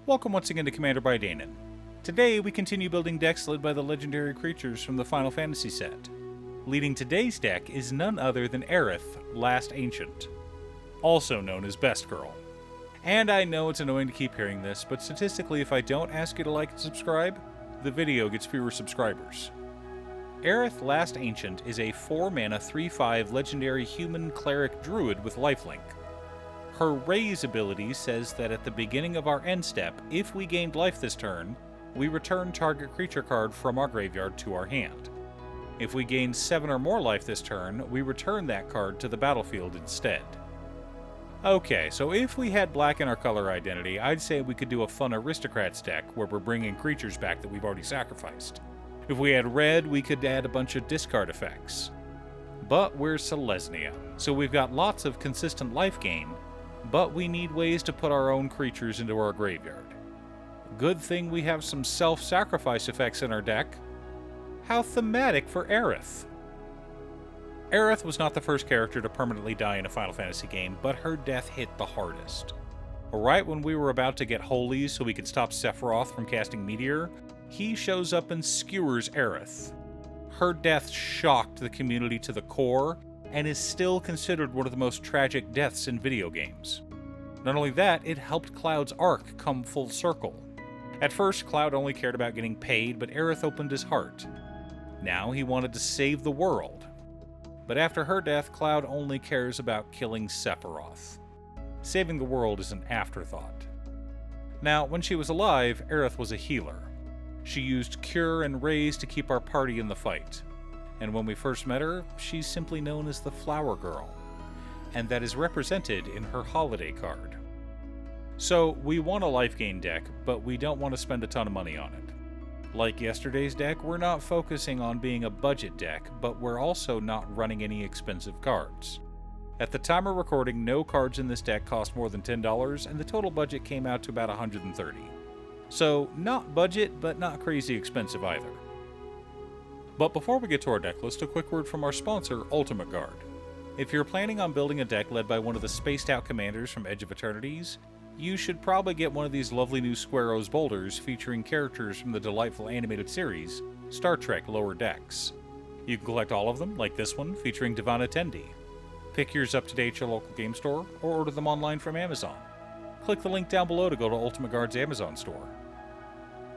Welcome once again to Commander by Danon. Today we continue building decks led by the legendary creatures from the Final Fantasy set. Leading today's deck is none other than Aerith, Last Ancient, also known as Best Girl. And I know it's annoying to keep hearing this, but statistically if I don't ask you to like and subscribe, the video gets fewer subscribers. Aerith, Last Ancient is a 4-mana 3/5 legendary human cleric druid with lifelink. Her Raise ability says that at the beginning of our end step, if we gained life this turn, we return target creature card from our graveyard to our hand. If we gain 7 or more life this turn, we return that card to the battlefield instead. Okay, so if we had black in our color identity, I'd say we could do a fun Aristocrats deck where we're bringing creatures back that we've already sacrificed. If we had red, we could add a bunch of discard effects. But we're Selesnya, so we've got lots of consistent life gain, but we need ways to put our own creatures into our graveyard. Good thing we have some self-sacrifice effects in our deck. How thematic for Aerith! Aerith was not the first character to permanently die in a Final Fantasy game, but her death hit the hardest. Right when we were about to get Holy so we could stop Sephiroth from casting Meteor, he shows up and skewers Aerith. Her death shocked the community to the core, and is still considered one of the most tragic deaths in video games. Not only that, it helped Cloud's arc come full circle. At first, Cloud only cared about getting paid, but Aerith opened his heart. Now he wanted to save the world. But after her death, Cloud only cares about killing Sephiroth. Saving the world is an afterthought. Now, when she was alive, Aerith was a healer. She used Cure and Raise to keep our party in the fight. And when we first met her, she's simply known as the Flower Girl, and that is represented in her holiday card. So, we want a Lifegain deck, but we don't want to spend a ton of money on it. Like yesterday's deck, we're not focusing on being a budget deck, but we're also not running any expensive cards. At the time of recording, no cards in this deck cost more than $10, and the total budget came out to about $130. So, not budget, but not crazy expensive either. But before we get to our deck list, a quick word from our sponsor, Ultimate Guard. If you're planning on building a deck led by one of the spaced out commanders from Edge of Eternities, you should probably get one of these lovely new Squaros boulders featuring characters from the delightful animated series, Star Trek Lower Decks. You can collect all of them, like this one, featuring Divana Tendi. Pick yours up today at your local game store, or order them online from Amazon. Click the link down below to go to Ultimate Guard's Amazon store.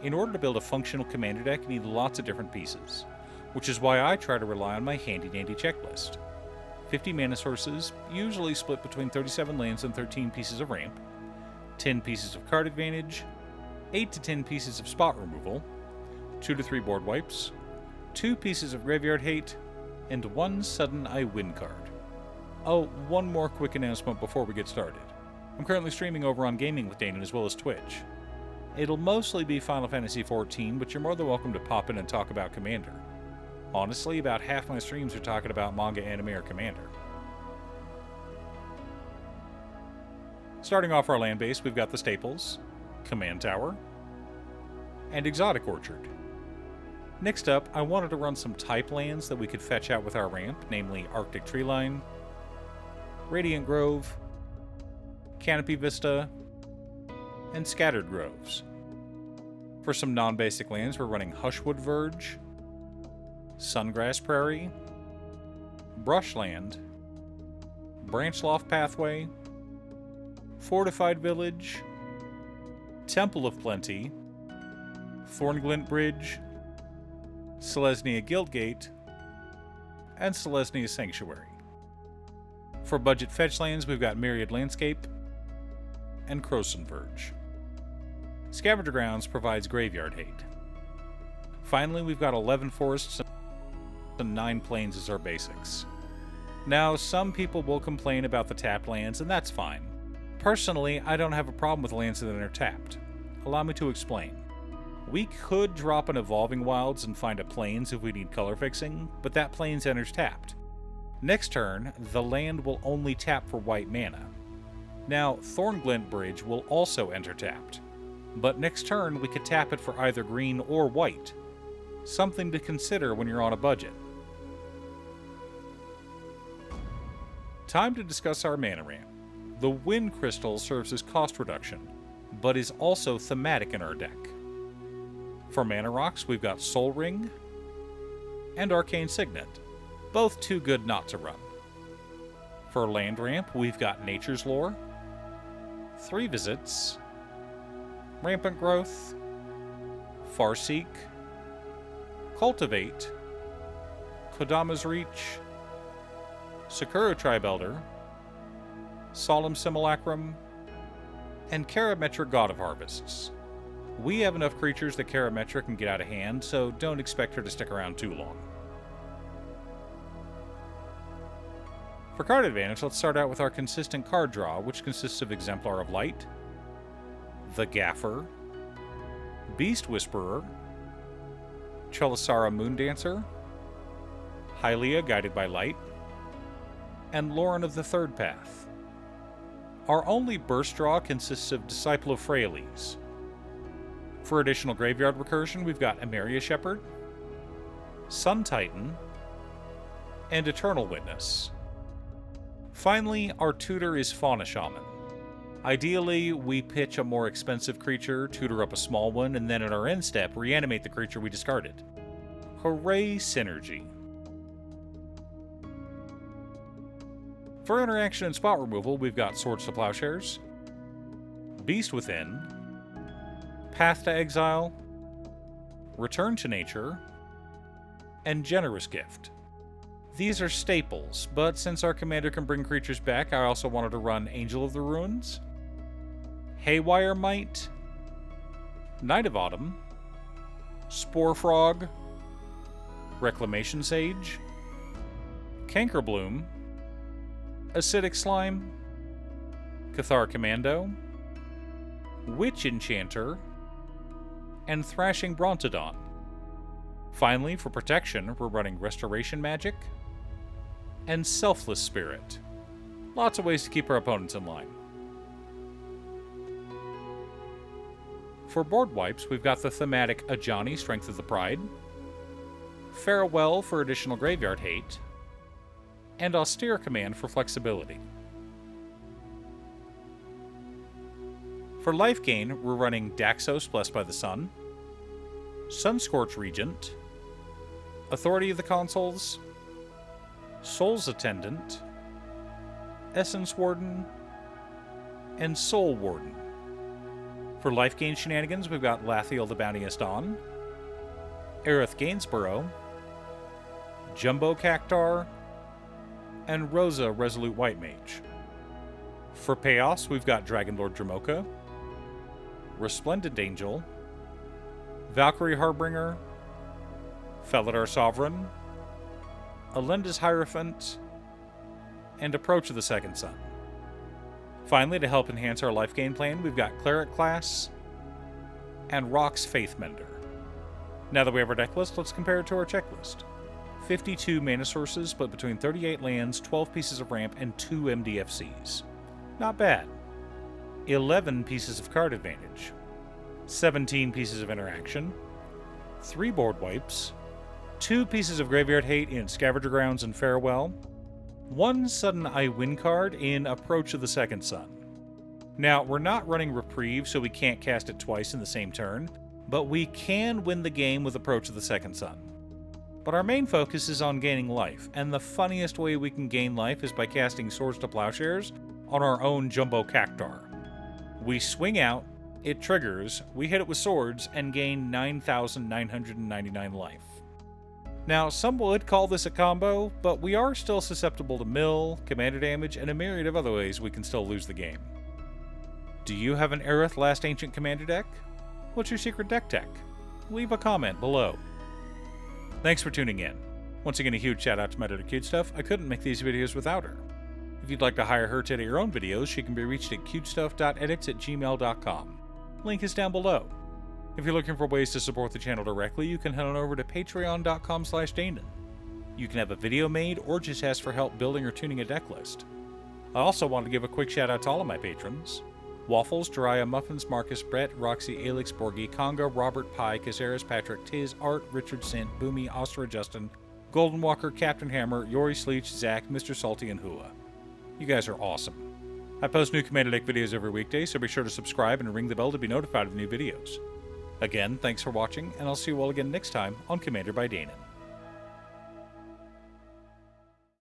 In order to build a functional commander deck, you need lots of different pieces, which is why I try to rely on my handy-dandy checklist. 50 mana sources, usually split between 37 lands and 13 pieces of ramp, 10 pieces of card advantage, 8 to 10 pieces of spot removal, 2 to 3 board wipes, 2 pieces of graveyard hate, and 1 sudden I win card. Oh, one more quick announcement before we get started. I'm currently streaming over on Gaming with Danon as well as Twitch. It'll mostly be Final Fantasy XIV, but you're more than welcome to pop in and talk about Commander. Honestly, about half my streams are talking about manga, anime, or Commander. Starting off our land base, we've got the staples, Command Tower, and Exotic Orchard. Next up, I wanted to run some type lands that we could fetch out with our ramp, namely Arctic Treeline, Radiant Grove, Canopy Vista, and Scattered Groves. For some non-basic lands, we're running Hushwood Verge, Sungrass Prairie, Brushland, Branchloft Pathway, Fortified Village, Temple of Plenty, Thornglint Bridge, Selesnya Guildgate, and Selesnya Sanctuary. For budget fetch lands, we've got Myriad Landscape and Croson Verge. Scavenger Grounds provides graveyard hate. Finally, we've got 11 forests and 9 plains as our basics. Now, some people will complain about the tapped lands, and that's fine. Personally, I don't have a problem with lands that are tapped. Allow me to explain. We could drop an Evolving Wilds and find a plains if we need color fixing, but that plains enters tapped. Next turn, the land will only tap for white mana. Now, Thornglint Bridge will also enter tapped, but next turn we could tap it for either green or white. Something to consider when you're on a budget. Time to discuss our mana ramp. The Wind Crystal serves as cost reduction, but is also thematic in our deck. For mana rocks, we've got Soul Ring and Arcane Signet, both too good not to run. For land ramp, we've got Nature's Lore, 3 Visits, Rampant Growth, Farseek, Cultivate, Kodama's Reach, Sakura Tribe Elder, Solemn Simulacrum, and Karametra God of Harvests. We have enough creatures that Karametra can get out of hand, so don't expect her to stick around too long. For card advantage, let's start out with our consistent card draw, which consists of Exemplar of Light, the Gaffer, Beast Whisperer, Chelisara Moondancer, Hylia Guided by Light, and Lauren of the Third Path. Our only burst draw consists of Disciple of Freyalise. For additional graveyard recursion, we've got Emeria Shepherd, Sun Titan, and Eternal Witness. Finally, our tutor is Fauna Shaman. Ideally, we pitch a more expensive creature, tutor up a small one, and then at our end step, reanimate the creature we discarded. Hooray, synergy. For interaction and spot removal, we've got Swords to Plowshares, Beast Within, Path to Exile, Return to Nature, and Generous Gift. These are staples, but since our commander can bring creatures back, I also wanted to run Angel of the Ruins, Haywire Might, Night of Autumn, Spore Frog, Reclamation Sage, Cankerbloom, Acidic Slime, Cathar Commando, Witch Enchanter, and Thrashing Brontodon. Finally, for protection, we're running Restoration Magic and Selfless Spirit. Lots of ways to keep our opponents in line. For board wipes, we've got the thematic Ajani, Strength of the Pride, Farewell for additional graveyard hate, and Austere Command for flexibility. For Lifegain, we're running Daxos, Blessed by the Sun, Sunscorch Regent, Authority of the Consuls, Soul's Attendant, Essence Warden, and Soul Warden. For Lifegain shenanigans, we've got Lathiel the Bounteous Dawn, Aerith Gainsborough, Jumbo Cactar, and Rosa Resolute White Mage. For Payoffs, we've got Dragonlord Dramoka, Resplendent Angel, Valkyrie Harbinger, Felidar Sovereign, Alenda's Hierophant, and Approach of the Second Sun. Finally, to help enhance our Lifegain plan, we've got Cleric Class and Rock's Faithmender. Now that we have our deck list, let's compare it to our checklist. 52 mana sources split between 38 lands, 12 pieces of ramp, and 2 MDFCs. Not bad. 11 pieces of card advantage, 17 pieces of interaction, 3 board wipes, 2 pieces of graveyard hate in Scavenger Grounds and Farewell, 1 sudden I win card in Approach of the Second Sun. Now, we're not running Reprieve, so we can't cast it twice in the same turn, but we can win the game with Approach of the Second Sun. But our main focus is on gaining life, and the funniest way we can gain life is by casting Swords to Plowshares on our own Jumbo Cactar. We swing out, it triggers, we hit it with swords, and gain 9,999 life. Now, some would call this a combo, but we are still susceptible to mill, commander damage, and a myriad of other ways we can still lose the game. Do you have an Aerith Last Ancient commander deck? What's your secret deck tech? Leave a comment below. Thanks for tuning in. Once again, a huge shout out to my editor Cutestuff. I couldn't make these videos without her. If you'd like to hire her to edit your own videos, she can be reached at cutestuff.edits@gmail.com. Link is down below. If you're looking for ways to support the channel directly, you can head on over to patreon.com/Danon. You can have a video made or just ask for help building or tuning a deck list. I also want to give a quick shout out to all of my patrons: Waffles, Jiraiya, Muffins, Marcus, Brett, Roxy, Alix, Borgie, Conga, Robert, Pye, Caceres, Patrick, Tiz, Art, Richard, Sint, Boomy, Ostra, Justin, Golden Walker, Captain Hammer, Yori, Sleech, Zach, Mr. Salty, and Hua. You guys are awesome. I post new Commander Deck videos every weekday, so be sure to subscribe and ring the bell to be notified of new videos. Again, thanks for watching, and I'll see you all again next time on Commander by Danon.